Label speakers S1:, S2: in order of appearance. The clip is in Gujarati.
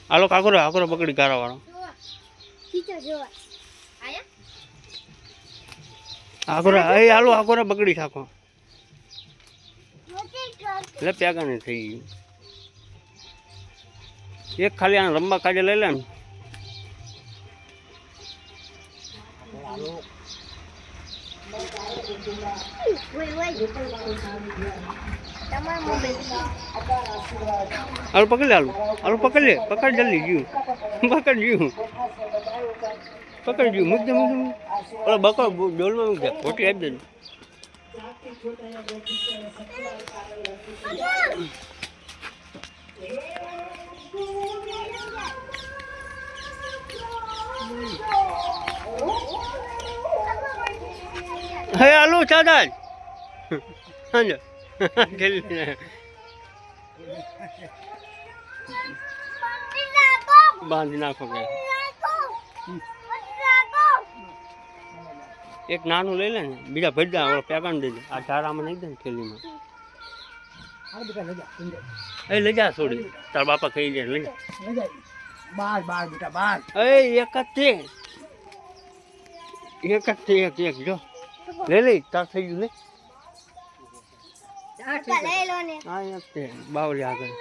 S1: હાલો કાકરો પકડી ગારા વાળો હાલો પકડી થાકો એટલે પ્યાગાને થઈ ગયું એક ખાલી આ રંબા કાઢે લઈ લે ને હાલો પકડી લે હાલો પકડ લે પકડ જલ્દી ગયું પકડ ગયું મૂક દે ઓલો બકો ડોલમાં મૂક દે ખોટી આપી દે હે હાલો ચાદાજ હાલો બાંધી નાખો કે એક નાનું લઈ લે ને બીજા ભજા પેગાણ દઈ દે આ ધારામાં નહીં દે ને થેલીમાં લઈ જા છોડી તાર બાપા કહી દે લઈ જા એક એક જો લે તાર થઈ ગયું લે બાવલી આગળ